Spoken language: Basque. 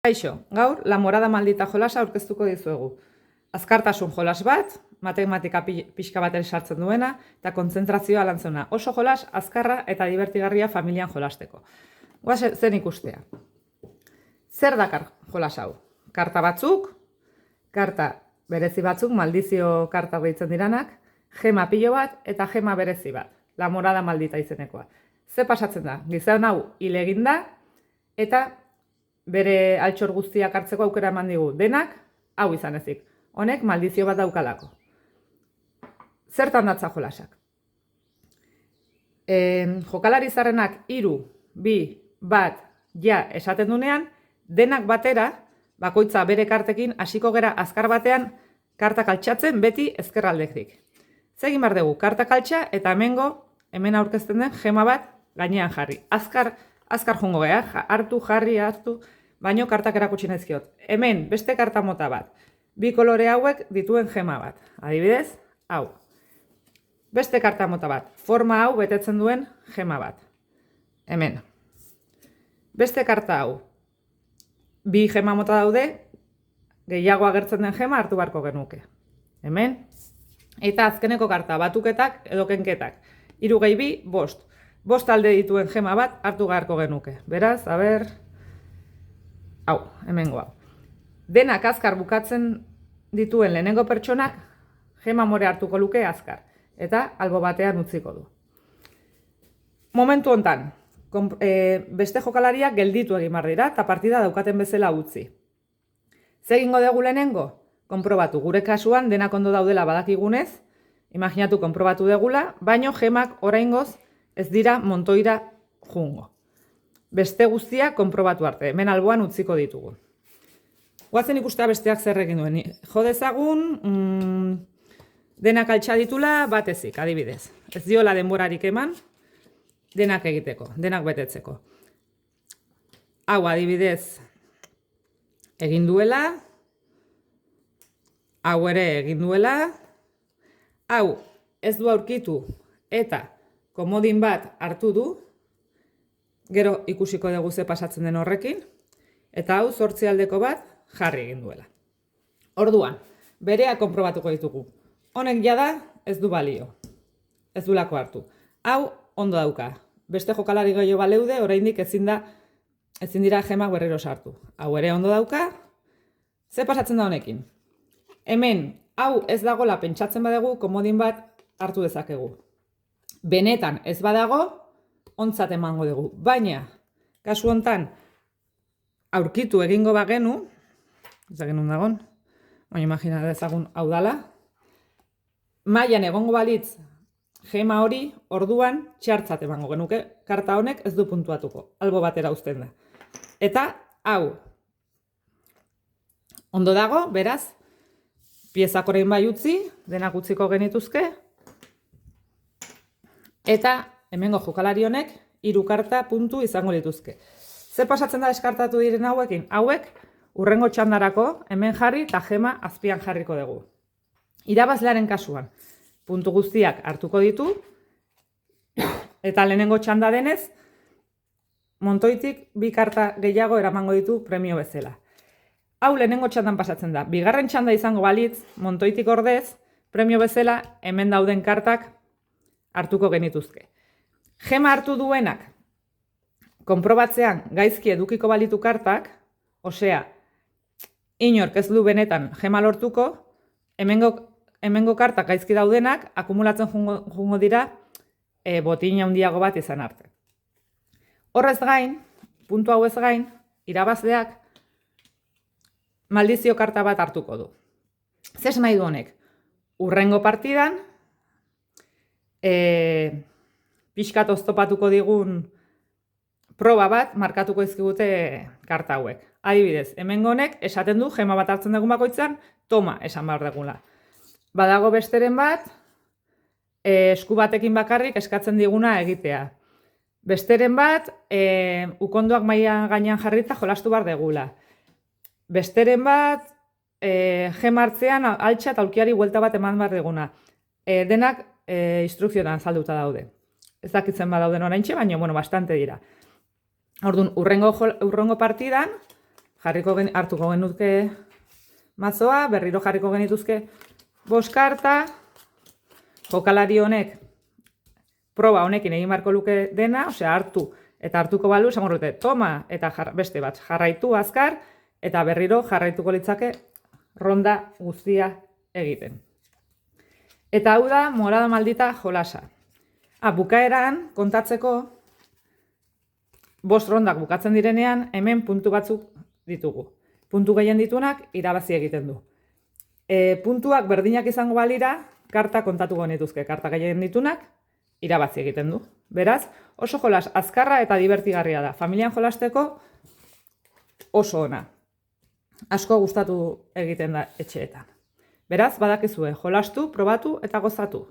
Kaixo, gaur La morada maldita jolasa aurkeztuko dizuegu. Azkartasun jolas bat, matematika pixka bat sartzen duena, eta kontzentrazioa lantzena. Oso jolas, azkarra eta divertigarria familian jolasteko. Goaz zen ikustea. Zer dakar jolas hau? Karta batzuk, karta berezi batzuk, maldizio karta deitzen diranak, gema pilo bat eta gema berezi bat. La morada maldita izenekoa. Ze pasatzen da? Gizon hau hil egin da, eta bere altxor guztiak hartzeko aukera eman digu. Denak, hau izan ezik. Honek maldizio bat daukalako. Zertan datza jolasak? Jokalari zarrenak 3, 2, 1, ja esaten dunean, denak batera, bakoitza bere kartekin hasiko gera azkar batean kartak altxatzen beti ezkerraldetik. Zegin behar dugu, kartak altxa eta hemen aurkezten den gema bat gainean jarri. Azkar jungo geha, hartu, baino kartak erakutsi naizkiot. Hemen beste karta mota bat. 2 kolore hauek dituen gema bat. Adibidez, hau. Beste karta mota bat. Forma hau betetzen duen gema bat. Hemen. Beste karta hau. 2 gema mota daude, gehiago agertzen den gema hartu beharko genuke. Hemen. Eta azkeneko karta, batuketak edo kenketak. 3 gehi 2, 5. 5 alde dituen gema bat hartu beharko genuke. Beraz, hau, hemengo hau. Denak azkar bukatzen dituen lehenengo pertsonak gema more hartuko luke azkar. Eta albo batean utziko du. Momentu hontan, beste jokalariak gelditu egin behar dira eta partida daukaten bezala utzi. Ze egingo dugu lehenengo? Konprobatu. Gure kasuan denak ondo daudela badakigunez, imaginatu konprobatu degula, baino gemak oraingoz ez dira montoira jungo. Beste guztia konprobatu arte, hemen alboan utziko ditugu. Guazen ikustea besteak zer egin duen. Jo dezagun, denak altxa ditula batezik, adibidez. Ez diola denborarik eman, denak egiteko, denak betetzeko. Hau adibidez egin duela, hau ere egin duela, hau ez du aurkitu eta komodin bat hartu du, gero ikusiko dugu ze pasatzen den horrekin, eta hau 8 aldeko bat jarri egin duela. Orduan, berea konprobatuko ditugu. Honek jada ez du balio, ez du lako hartu. Hau ondo dauka. Beste jokalari gehiago baleude, oraindik ezin dira gemak berriro sartu. Hau ere ondo dauka. Ze pasatzen da honekin? Hemen, hau ez dagola pentsatzen badegu, komodin bat hartu dezakegu. Benetan ez badago, ontzat emango dugu. Baina, kasu hontan, aurkitu egingo bagenu, ez da genuen dagon, baina imagina dezagun hau dala, mailan egongo balitz gema hori, orduan txartzat emango genuke, karta honek ez du puntuatuko, albo batera uzten da. Eta, hau, ondo dago, beraz, piezak orain bai utzi, denak utziko genituzke, eta hemengo jokalari honek 3 karta puntu izango lituzke. Ze pasatzen da deskartatu diren hauekin? Hauek urrengo txandarako hemen jarri eta gema azpian jarriko dugu. Irabazlearen kasuan, puntu guztiak hartuko ditu, eta lehenengo txanda denez, montoitik 2 karta gehiago eramango ditu premio bezala. Hau lehenengo txandan pasatzen da. Bigarren txanda izango balitz, montoitik ordez, premio bezala hemen dauden kartak hartuko genituzke. Gema hartu duenak, konprobatzean gaizki edukiko balitu kartak, osea, inork ez du benetan gema lortuko, hemengo kartak gaizki daudenak, akumulatzen jungo dira botin handiago bat izan arte. Horrez gain, puntu hau ez gain, irabazleak maldizio karta bat hartuko du. Zes nahi du honek? Urrengo partidan, pixkat oztopatuko digun proba bat markatuko izkigute karta hauek. Adibidez, hemengo honek esaten du gema bat hartzen dugun bakoitzan, toma esan behar dugula. Badago besteren bat, esku batekin bakarrik eskatzen diguna egitea. Besteren bat, ukondoak maila gainean jarrita jolastu behar degula. Besteren bat, gema hartzean altxa eta aulkiari buelta bat eman behar deguna. Denak instrukzionan azalduta daude. Ez dakitzen badauden oraintxe, baina bastante dira. Orduan, urrengo partidan, hartuko genuke mazoa, berriro jarriko genituzke 5 karta, jokalari honek proba honekin egin beharko luke dena, osea hartu eta hartuko balu, esango dute, toma, eta beste bat, jarraitu azkar, eta berriro jarraituko litzake ronda guztia egiten. Eta hau da morada maldita jolasa. Bukaeran kontatzeko 5 rondak bukatzen direnean, hemen puntu batzuk ditugu. Puntu gehien ditunak irabazi egiten du. Puntuak berdinak izango balira, karta kontatuko genituzke. Karta gehien ditunak irabazi egiten du. Beraz, oso jolas azkarra eta divertigarria da. Familian jolasteko oso ona. Asko gustatu egiten da etxeetan. Beraz, badakizue, jolastu, probatu eta gozatu.